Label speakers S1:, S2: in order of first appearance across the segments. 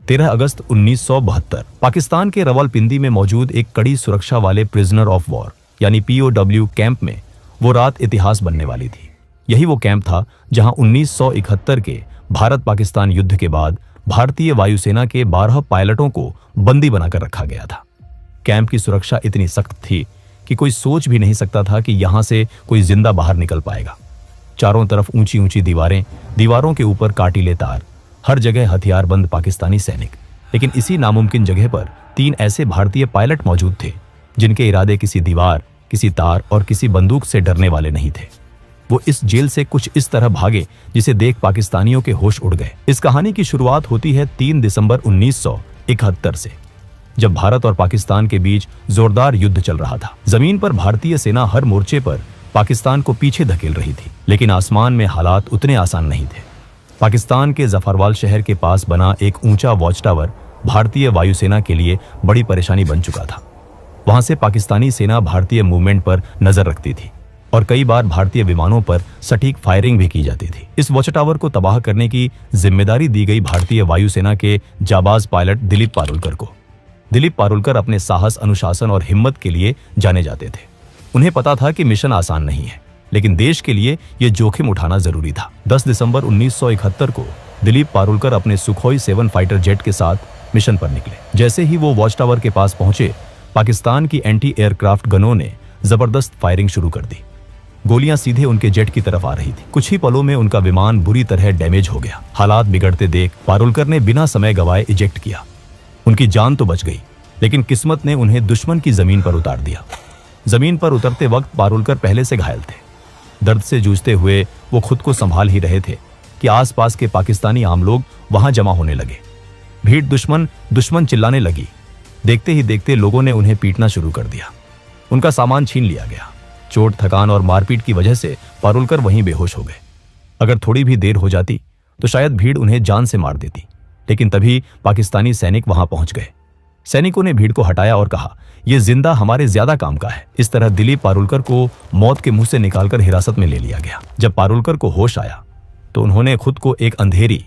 S1: 13 अगस्त 1972 पाकिस्तान के रावलपिंडी में मौजूद एक कड़ी सुरक्षा वाले प्रिजनर ऑफ वॉर यानी POW कैंप में वो रात इतिहास बनने वाली थी। यही वो कैंप था जहां 1971 के भारत पाकिस्तान युद्ध के बाद भारतीय वायुसेना के 12 पायलटों को बंदी बनाकर रखा गया था। कैंप की सुरक्षा इतनी सख्त थी कि कोई सोच भी नहीं सकता था कि यहां से कोई जिंदा बाहर निकल पाएगा। चारों तरफ ऊंची ऊंची दीवारें, दीवारों के ऊपर कांटीले तार, हर जगह हथियारबंद पाकिस्तानी सैनिक। लेकिन इसी नामुमकिन जगह पर 3 ऐसे भारतीय पायलट मौजूद थे जिनके इरादे किसी दीवार, किसी तार और किसी बंदूक से डरने वाले नहीं थे। वो इस जेल से कुछ इस तरह भागे जिसे देख पाकिस्तानियों के होश उड़ गए। इस कहानी की शुरुआत होती है 3 दिसंबर 1971 से, जब भारत और पाकिस्तान के बीच जोरदार युद्ध चल रहा था। जमीन पर भारतीय सेना हर मोर्चे पर पाकिस्तान को पीछे धकेल रही थी, लेकिन आसमान में हालात उतने आसान नहीं थे। पाकिस्तान के जफरवाल शहर के पास बना एक ऊंचा वॉच टावर भारतीय वायुसेना के लिए बड़ी परेशानी बन चुका था। वहां से पाकिस्तानी सेना भारतीय मूवमेंट पर नजर रखती थी और कई बार भारतीय विमानों पर सटीक फायरिंग भी की जाती थी। इस वॉच टावर को तबाह करने की जिम्मेदारी दी गई भारतीय वायुसेना के जाबाज पायलट दिलीप पारुलकर को। दिलीप पारुलकर अपने साहस, अनुशासन और हिम्मत के लिए जाने जाते थे। उन्हें पता था कि मिशन आसान नहीं है, लेकिन देश के लिए यह जोखिम उठाना जरूरी था। 10 दिसंबर 1971 को दिलीप पारुलकर अपने सुखोई 7 फाइटर जेट के साथ मिशन पर निकले। जैसे ही वो वॉच टावर के पास पहुंचे, पाकिस्तान की एंटी एयरक्राफ्ट गनों ने जबरदस्त फायरिंग शुरू कर दी। गोलियां सीधे उनके जेट की तरफ आ रही थी। कुछ ही पलों में उनका विमान बुरी तरह डैमेज हो गया। हालात बिगड़ते देख पारुलकर ने बिना समय गवाए इजेक्ट किया। उनकी जान तो बच गई, लेकिन किस्मत ने उन्हें दुश्मन की जमीन पर उतार दिया। जमीन पर उतरते वक्त पारुलकर पहले से घायल थे। दर्द से जूझते हुए वो खुद को संभाल ही रहे थे कि आसपास के पाकिस्तानी आम लोग वहां जमा होने लगे। भीड़ दुश्मन चिल्लाने लगी। देखते ही देखते लोगों ने उन्हें पीटना शुरू कर दिया। उनका सामान छीन लिया गया। चोट, थकान और मारपीट की वजह से पारुलकर वहीं बेहोश हो गए। अगर थोड़ी भी देर हो जाती तो शायद भीड़ उन्हें जान से मार देती, लेकिन तभी पाकिस्तानी सैनिक वहां पहुंच गए। सैनिकों ने भीड़ को हटाया और कहा, यह जिंदा हमारे ज्यादा काम का है। इस तरह दिलीप पारुलकर को मौत के मुंह से निकालकर हिरासत में ले लिया गया। जब पारुलकर को होश आया तो उन्होंने खुद को एक अंधेरी,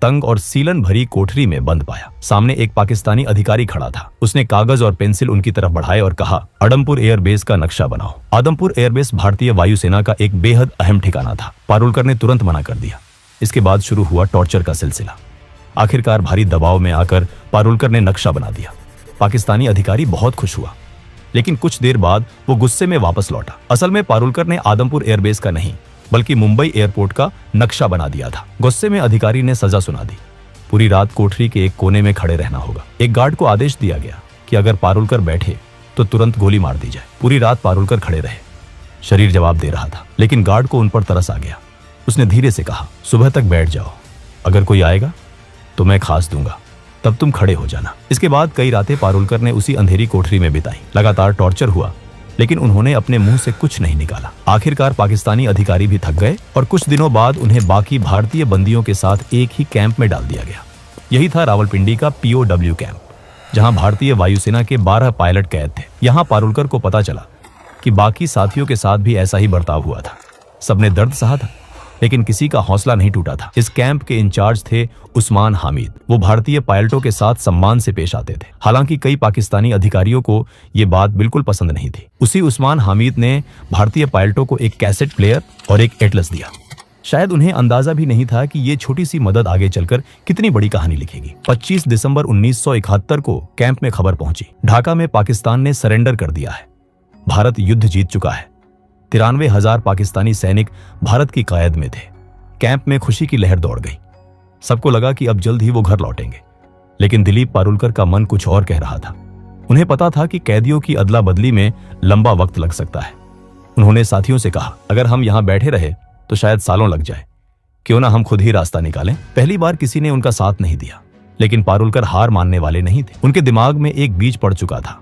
S1: तंग और सीलन भरी कोठरी में बंद पाया। सामने एक पाकिस्तानी अधिकारी खड़ा था। उसने कागज और पेंसिल उनकी तरफ बढ़ाए और कहा, आदमपुर एयरबेस का नक्शा बनाओ। आदमपुर एयरबेस भारतीय वायुसेना का एक बेहद अहम ठिकाना था। पारुलकर ने तुरंत मना कर दिया। इसके बाद शुरू हुआ टॉर्चर का सिलसिला। आखिरकार भारी दबाव में आकर पारुलकर ने नक्शा बना दिया। पाकिस्तानी अधिकारी बहुत खुश हुआ, लेकिन कुछ देर बाद वो गुस्से में वापस लौटा। असल में पारुलकर ने आदमपुर एयरबेस का नहीं, बल्कि मुंबई एयरपोर्ट का नक्शा बना दिया था। गुस्से में अधिकारी ने सजा सुना दी। पूरी रात कोठरी के एक कोने में खड़े रहना होगा। एक गार्ड को आदेश दिया गया कि अगर पारुलकर बैठे तो तुरंत गोली मार दी जाए। पूरी रात पारुलकर खड़े रहे। शरीर जवाब दे रहा था, लेकिन गार्ड को उन पर तरस आ गया। उसने धीरे से कहा, सुबह तक बैठ जाओ, अगर कोई आएगा तो मैं खास दूंगा, तब तुम खड़े हो जाना। इसके बाद कई रातें पारुलकर ने उसी अंधेरी कोठरी में बिताई। लगातार टॉर्चर हुआ, लेकिन उन्होंने अपने मुंह से कुछ नहीं निकाला। आखिरकार पाकिस्तानी अधिकारी भी थक गए और कुछ दिनों बाद उन्हें बाकी भारतीय बंदियों के साथ एक ही कैंप में डाल दिया गया। यही था रावलपिंडी का POW कैंप, जहां भारतीय वायुसेना के 12 पायलट कैद थे। यहां पारुलकर को पता चला कि बाकी साथियों के साथ भी ऐसा ही बर्ताव हुआ था। सबने दर्द सहा था, लेकिन किसी का हौसला नहीं टूटा था। इस कैंप के इंचार्ज थे उस्मान हामिद। वो भारतीय पायलटों के साथ सम्मान से पेश आते थे। हालांकि कई पाकिस्तानी अधिकारियों को ये बात बिल्कुल पसंद नहीं थी। उसी उस्मान हामिद ने भारतीय पायलटों को एक कैसेट प्लेयर और एक एटलस दिया। शायद उन्हें अंदाजा भी नहीं था कि ये छोटी सी मदद आगे चलकर कितनी बड़ी कहानी लिखेगी। 25 दिसंबर 1971 को कैंप में खबर पहुंची, ढाका में पाकिस्तान ने सरेंडर कर दिया है। भारत युद्ध जीत चुका है। 93,000 पाकिस्तानी सैनिक भारत की क़यादत में थे। कैंप में खुशी की लहर दौड़ गई। सबको लगा कि अब जल्द ही वो घर लौटेंगे, लेकिन दिलीप पारुलकर का मन कुछ और कह रहा था। उन्हें पता था कि कैदियों की अदला बदली में लंबा वक्त लग सकता है। उन्होंने साथियों से कहा, अगर हम यहां बैठे रहे तो शायद सालों लग जाए, क्यों ना हम खुद ही रास्ता निकालें। पहली बार किसी ने उनका साथ नहीं दिया, लेकिन पारुलकर हार मानने वाले नहीं थे। उनके दिमाग में एक बीज पड़ चुका था,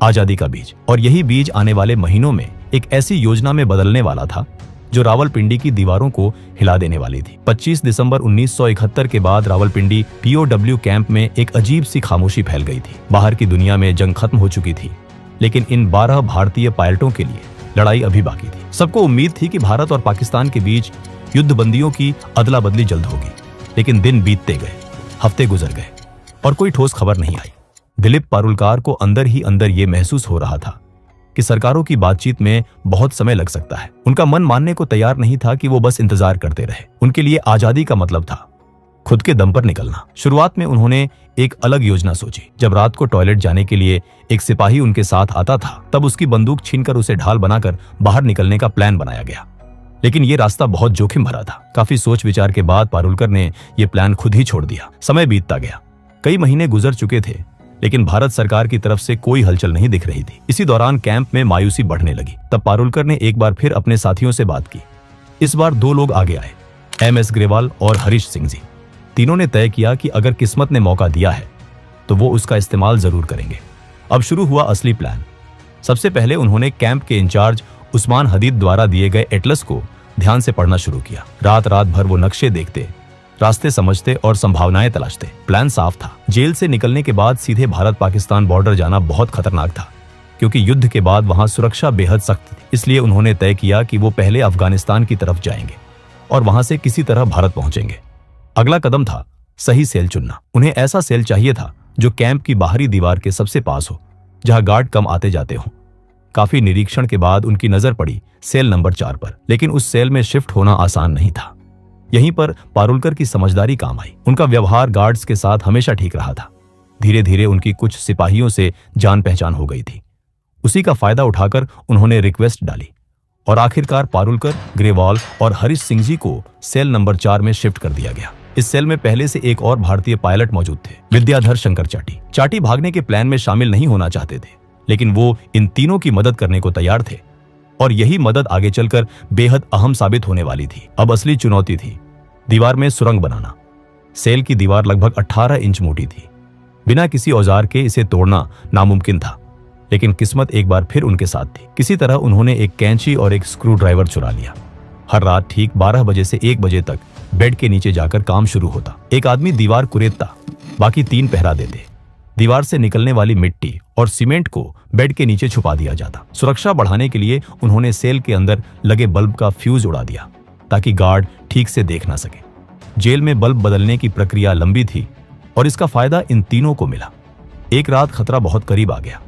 S1: आजादी का बीज, और यही बीज आने वाले महीनों में एक ऐसी योजना में बदलने वाला था जो रावलपिंडी की दीवारों को हिला देने वाली थी। 25 दिसंबर 1971 के बाद रावलपिंडी POW कैंप में एक अजीब सी खामोशी फैल गई थी। बाहर की दुनिया में जंग खत्म हो चुकी थी, लेकिन इन 12 भारतीय पायलटों के लिए लड़ाई अभी बाकी थी। सबको उम्मीद थी कि भारत और पाकिस्तान के बीच युद्ध बंदियों की अदला बदली जल्द होगी, लेकिन दिन बीतते गए, हफ्ते गुजर गए और कोई ठोस खबर नहीं आई। दिलीप पारुलकर को अंदर ही अंदर ये महसूस हो रहा था कि सरकारों की बातचीत में बहुत समय लग सकता है। उनका मन मानने को तैयार नहीं था कि वो बस इंतजार करते रहे। उनके लिए आजादी का मतलब था खुद के दम पर निकलना। शुरुआत में उन्होंने एक अलग योजना सोची। जब रात को टॉयलेट जाने के लिए एक सिपाही उनके साथ आता था, तब उसकी बंदूक छीनकर उसे ढाल बनाकर बाहर निकलने का प्लान बनाया गया। लेकिन ये रास्ता बहुत जोखिम भरा था। काफी सोच विचार के बाद पारुलकर ने यह प्लान खुद ही छोड़ दिया। समय बीतता गया, कई महीने गुजर चुके थे, लेकिन भारत सरकार की तरफ से कोई हलचल नहीं दिख रही थी। इसी दौरान कैंप में मायूसी बढ़ने लगी। तब पारुलकर ने एक बार फिर अपने साथियों से बात की। इस बार दो लोग आगे आए, MS ग्रेवाल और हरीश सिंह जी। तीनों ने तय किया कि अगर किस्मत ने मौका दिया है तो वो उसका इस्तेमाल जरूर करेंगे। अब शुरू हुआ असली प्लान। सबसे पहले उन्होंने कैंप के इंचार्ज उस्मान हदीद द्वारा दिए गए एटलस को ध्यान से पढ़ना शुरू किया। रात रात भर वो नक्शे देखते, रास्ते समझते और संभावनाएं तलाशते। प्लान साफ था। जेल से निकलने के बाद सीधे भारत पाकिस्तान बॉर्डर जाना बहुत खतरनाक था, क्योंकि युद्ध के बाद वहां सुरक्षा बेहद सख्त थी। इसलिए उन्होंने तय किया कि वो पहले अफगानिस्तान की तरफ जाएंगे और वहां से किसी तरह भारत पहुंचेंगे। अगला कदम था सही सेल चुनना। उन्हें ऐसा सेल चाहिए था जो कैंप की बाहरी दीवार के सबसे पास हो, जहां गार्ड कम आते जाते हों। काफी निरीक्षण के बाद उनकी नजर पड़ी सेल नंबर 4 पर, लेकिन उस सेल में शिफ्ट होना आसान नहीं था। यहीं पर पारुलकर की समझदारी काम आई। उनका व्यवहार गार्ड्स के साथ हमेशा ठीक रहा था। धीरे धीरे उनकी कुछ सिपाहियों से जान पहचान हो गई थी। उसी का फायदा उठाकर उन्होंने रिक्वेस्ट डाली और आखिरकार पारुलकर, ग्रेवाल और हरीश सिंह जी को सेल नंबर 4 में शिफ्ट कर दिया गया। इस सेल में पहले से एक और भारतीय पायलट मौजूद थे, विद्याधर शंकर चाटी। चाटी भागने के प्लान में शामिल नहीं होना चाहते थे, लेकिन वो इन तीनों की मदद करने को तैयार थे और यही मदद आगे चलकर बेहद अहम साबित होने वाली थी। अब असली चुनौती थी दीवार में सुरंग बनाना। सेल की दीवार लगभग 18 इंच मोटी थी। बिना किसी औजार के इसे तोड़ना नामुमकिन था, लेकिन किस्मत एक बार फिर उनके साथ थी। किसी तरह उन्होंने एक कैंची और एक स्क्रू ड्राइवर चुरा लिया। हर रात ठीक 12 बजे से 1 बजे तक बेड के नीचे जाकर काम शुरू होता। एक आदमी दीवार कुरेदता, बाकी 3 पहरा देते। दीवार से निकलने वाली मिट्टी और सीमेंट को बेड के नीचे छुपा दिया जाता। सुरक्षा बढ़ाने के लिए उन्होंने सेल के अंदर लगे बल्ब का फ्यूज उड़ा दिया, ताकि गार्ड ठीक से देख ना सके। जेल में बल्ब बदलने की प्रक्रिया लंबी थी और इसका फायदा इन तीनों को मिला। एक रात खतरा बहुत करीब आ गया।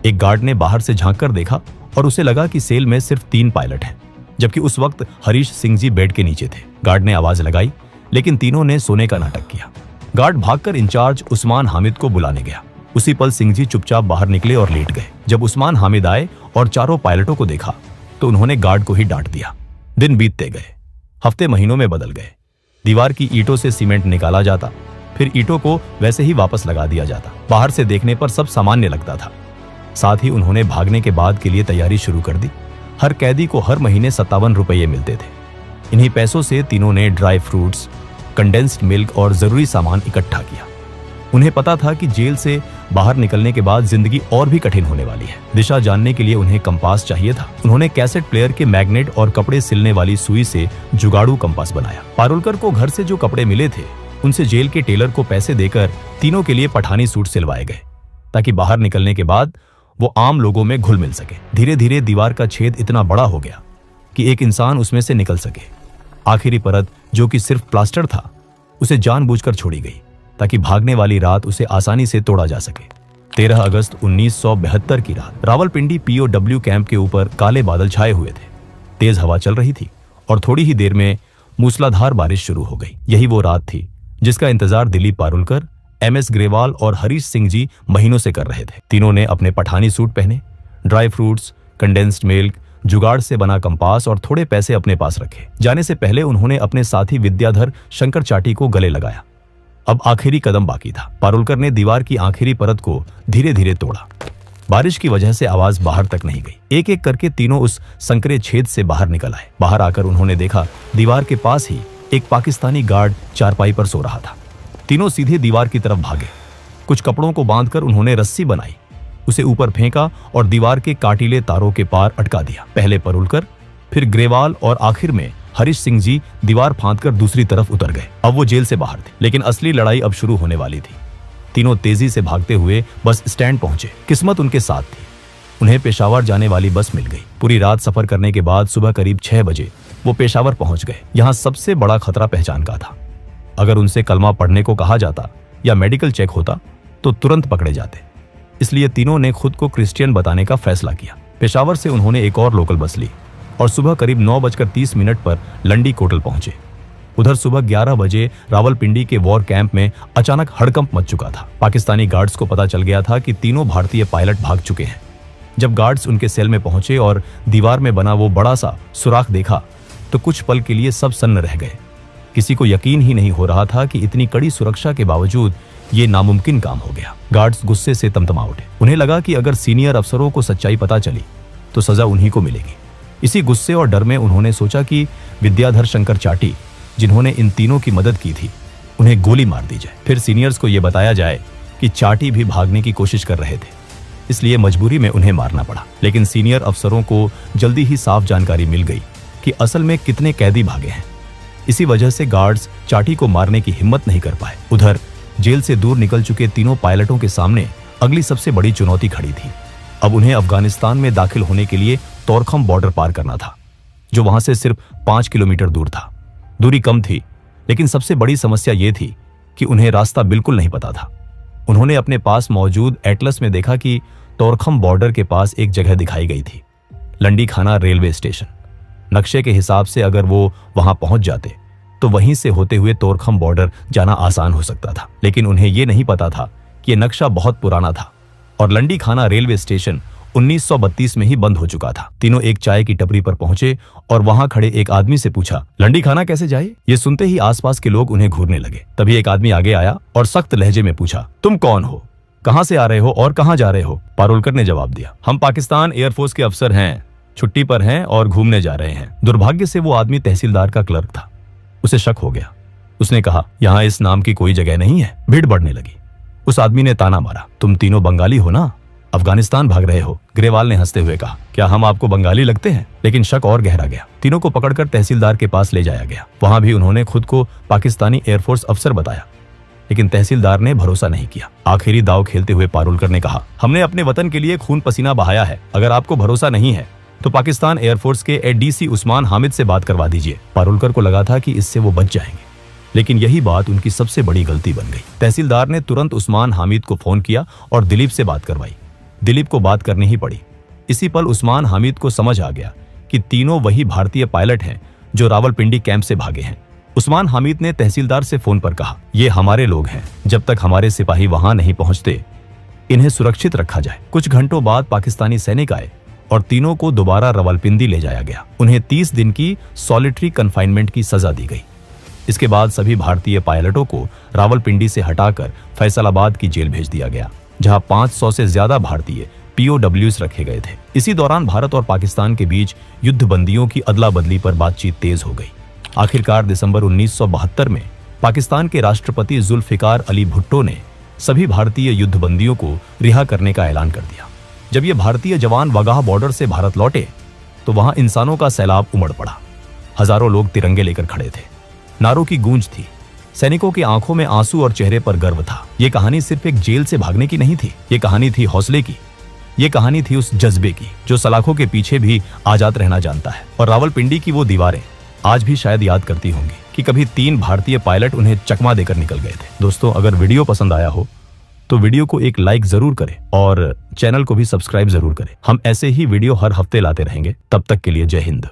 S1: एक गार्ड ने बाहर से झांक कर देखा और उसे लगा कि सेल में सिर्फ 3 पायलट हैं, जबकि उस वक्त हरीश सिंह जी बेड के नीचे थे। गार्ड ने आवाज लगाई, लेकिन तीनों ने सोने का नाटक किया। गार्ड भागकर इंचार्ज उस्मान हामिद को बुलाने गया। उसी पल सिंह जी चुपचाप बाहर निकले और लेट गए। जब उस्मान हामिद आए और चारों पायलटों को देखा तो उन्होंने गार्ड को ही डांट दिया। दिन बीतते गए, हफ्ते महीनों में बदल गए। दीवार की ईंटों से सीमेंट निकाला जाता, फिर ईंटों को वैसे ही वापस लगा दिया जाता। बाहर से देखने पर सब सामान्य लगता था। साथ ही उन्होंने भागने के बाद के लिए तैयारी शुरू कर दी। हर कैदी को हर महीने 57 रुपये मिलते थे। इन्हीं पैसों से तीनों ने ड्राई फ्रूट्स, कंडेंस्ड मिल्क और जरूरी सामान इकट्ठा किया। उन्हें पता था कि जेल से बाहर निकलने के बाद जिंदगी और भी कठिन होने वाली है। दिशा जानने के लिए उन्हें कंपास चाहिए था। उन्होंने कैसेट प्लेयर के मैग्नेट और कपड़े सिलने वाली सुई से जुगाड़ू कंपास बनाया। पारुलकर को घर से जो कपड़े मिले थे, उनसे जेल के टेलर को पैसे देकर तीनों के लिए पठानी सूट सिलवाए गए, ताकि बाहर निकलने के बाद वो आम लोगों में घुल मिल सके। धीरे धीरे दीवार का छेद इतना बड़ा हो गया कि एक इंसान उसमें से निकल सके। आखिरी परत, जो कि सिर्फ प्लास्टर था, उसे जानबूझकर छोड़ी गई ताकि भागने वाली रात उसे आसानी से तोड़ा जा सके। 13 अगस्त 1972 की रात रावलपिंडी POW कैंप के ऊपर काले बादल छाए हुए थे। तेज हवा चल रही थी और थोड़ी ही देर में मूसलाधार बारिश शुरू हो गई। यही वो रात थी जिसका इंतजार दिलीप पारुलकर, MS ग्रेवाल और हरीश सिंह जी महीनों से कर रहे थे। तीनों ने अपने पठानी सूट पहने, ड्राई फ्रूट्स, कंडेंस्ड मिल्क, जुगाड़ से बना कंपास और थोड़े पैसे अपने पास रखे। जाने से पहले उन्होंने अपने साथी विद्याधर शंकर चाटी को गले लगाया। अब आखिरी कदम बाकी था। पारुलकर ने दीवार की आखिरी परत को धीरे धीरे तोड़ा। बारिश की वजह से आवाज बाहर तक नहीं गई। एक एक करके तीनों उस संकरे छेद से बाहर निकल आए। बाहर आकर उन्होंने देखा दीवार के पास ही एक पाकिस्तानी गार्ड चारपाई पर सो रहा था। तीनों सीधे दीवार की तरफ भागे। कुछ कपड़ों को बांधकर उन्होंने रस्सी बनाई, उसे ऊपर फेंका और दीवार के काटीले तारों के पार अटका दिया। पहले पारुलकर, फिर ग्रेवाल और आखिर में हरीश सिंह जी दीवार फांदकर दूसरी तरफ उतर गए। अब वो जेल से बाहर थे, लेकिन असली लड़ाई अब शुरू होने वाली थी। तीनों तेजी से भागते हुए बस स्टैंड पहुंचे। किस्मत उनके साथ थी। उन्हें पेशावर जाने वाली बस मिल गई। पूरी रात सफर करने के बाद सुबह करीब 6 बजे वो पेशावर पहुंच गए। यहाँ सबसे बड़ा खतरा पहचान का था। अगर उनसे कलमा पढ़ने को कहा जाता या मेडिकल चेक होता तो तुरंत पकड़े जाते। इसलिए तीनों ने खुद को क्रिश्चियन बताने का फैसला किया। पेशावर से उन्होंने एक और लोकल बस ली और सुबह करीब 9:30 पर लंडी कोटल पहुंचे। उधर सुबह 11 बजे रावलपिंडी के वॉर कैंप में अचानक हड़कंप मच चुका था। पाकिस्तानी गार्ड्स को पता चल गया था कि तीनों भारतीय पायलट भाग चुके हैं। जब गार्ड्स उनके सेल में पहुंचे और दीवार में बना वो बड़ा सा सुराख देखा तो कुछ पल के लिए सब सन्न रह गए। किसी को यकीन ही नहीं हो रहा था कि इतनी कड़ी सुरक्षा के बावजूद ये नामुमकिन काम हो गया। गार्ड्स गुस्से से तमतमा उठे। उन्हें लगा कि अगर सीनियर अफसरों को सच्चाई पता चली तो सजा उन्हीं को मिलेगी। इसी गुस्से और डर में उन्होंने सोचा कि विद्याधर शंकर चाटी, जिन्होंने इन तीनों की मदद की थी, उन्हें गोली मार दी जाए। फिर सीनियर्स को यह बताया जाए कि चाटी भी भागने की कोशिश कर रहे थे, इसलिए मजबूरी में उन्हें मारना पड़ा। लेकिन सीनियर अफसरों को जल्दी ही साफ जानकारी मिल गई कि असल में कितने कैदी भागे हैं। इसी वजह से गार्ड्स चाटी को मारने की हिम्मत नहीं कर पाए। उधर जेल से दूर निकल चुके तीनों पायलटों के सामने अगली सबसे बड़ी चुनौती खड़ी थी। अब उन्हें अफगानिस्तान में दाखिल होने के लिए तोरखम बॉर्डर पार करना था, जो वहां से सिर्फ 5 किलोमीटर दूर था। दूरी कम थी, लेकिन सबसे बड़ी समस्या यह थी कि उन्हें रास्ता बिल्कुल नहीं पता था। उन्होंने अपने पास मौजूद एटलस में देखा कि तोरखम बॉर्डर के पास एक जगह दिखाई गई थी, लंडी खाना रेलवे स्टेशन। नक्शे के हिसाब से अगर वो वहां पहुंच जाते तो वहीं से होते हुए तोरखम बॉर्डर जाना आसान हो सकता था। लेकिन उन्हें यह नहीं पता था कि यह नक्शा बहुत पुराना था और लंडी खाना रेलवे स्टेशन 1932 में ही बंद हो चुका था। तीनों एक चाय की टपरी पर पहुंचे और वहां खड़े एक आदमी से पूछा, लंडी खाना कैसे जाए? ये सुनते ही आसपास के लोग उन्हें घूरने लगे। तभी एक आदमी आगे आया और सख्त लहजे में पूछा, तुम कौन हो, कहां से आ रहे हो और कहां जा रहे हो? पारुलकर ने जवाब दिया, हम पाकिस्तान एयरफोर्स के अफसर हैं, छुट्टी पर हैं और घूमने जा रहे हैं। दुर्भाग्य से वो आदमी तहसीलदार का क्लर्क था। उसे शक हो गया। उसने कहा, यहाँ इस नाम की कोई जगह नहीं है। भीड़ बढ़ने लगी। उस आदमी ने ताना मारा, तुम तीनों बंगाली हो ना, अफगानिस्तान भाग रहे हो? ग्रेवाल ने हंसते हुए कहा, क्या हम आपको बंगाली लगते हैं? लेकिन शक और गहरा गया। तीनों को पकड़कर तहसीलदार के पास ले जाया गया। वहां भी उन्होंने खुद को पाकिस्तानी एयरफोर्स अफसर बताया, लेकिन तहसीलदार ने भरोसा नहीं किया। आखिरी दाव खेलते हुए पारुलकर ने कहा, हमने अपने वतन के लिए खून पसीना बहाया है। अगर आपको भरोसा नहीं है तो पाकिस्तान एयरफोर्स के एडीसी उस्मान हामिद से बात करवा दीजिए। पारुलकर को लगा था कि इससे वो बच जाएंगे, लेकिन यही बात उनकी सबसे बड़ी गलती बन गई। तहसीलदार ने तुरंत उस्मान हामिद को फोन किया और दिलीप से बात करवाई। दिलीप को बात करनी ही पड़ी। इसी पल उस्मान हामिद को समझ आ गया कि तीनों वही भारतीय पायलट हैं जो रावलपिंडी कैंप से भागे हैं। उस्मान हामिद ने तहसीलदार से फोन पर कहा, ये हमारे लोग हैं, जब तक हमारे सिपाही वहां नहीं पहुंचते इन्हें सुरक्षित रखा जाए। कुछ घंटों बाद पाकिस्तानी सैनिक आए और तीनों को दोबारा रावलपिंडी ले जाया गया। उन्हें 30 दिन की सॉलिटरी कन्फाइनमेंट की सजा दी गई। इसके बाद सभी भारतीय पायलटों को रावलपिंडी से हटाकर फैसलाबाद की जेल भेज दिया गया, जहां 500 से ज्यादा भारतीय POWs रखे गए थे। इसी दौरान भारत और पाकिस्तान के बीच युद्ध बंदियों की अदला बदली पर बातचीत तेज हो गई। आखिरकार दिसंबर 1972 में पाकिस्तान के राष्ट्रपति जुल्फिकार अली भुट्टो ने सभी भारतीय युद्ध बंदियों को रिहा करने का ऐलान कर दिया। जब ये भारतीय जवान वागाह बॉर्डर से भारत लौटे तो वहां इंसानों का सैलाब उमड़ पड़ा। हजारों लोग तिरंगे लेकर खड़े थे। नारों की गूंज थी। सैनिकों की आंखों में आंसू और चेहरे पर गर्व था। ये कहानी सिर्फ एक जेल से भागने की नहीं थी, ये कहानी थी हौसले की। ये कहानी थी उस जज्बे की जो सलाखों के पीछे भी आजाद रहना जानता है। और रावलपिंडी की वो दीवारें आज भी शायद याद करती होंगी कि कभी 3 भारतीय पायलट उन्हें चकमा देकर निकल गए थे। दोस्तों, अगर वीडियो पसंद आया हो तो वीडियो को एक लाइक जरूर करें और चैनल को भी सब्सक्राइब जरूर करें। हम ऐसे ही वीडियो हर हफ्ते लाते रहेंगे। तब तक के लिए जय हिंद।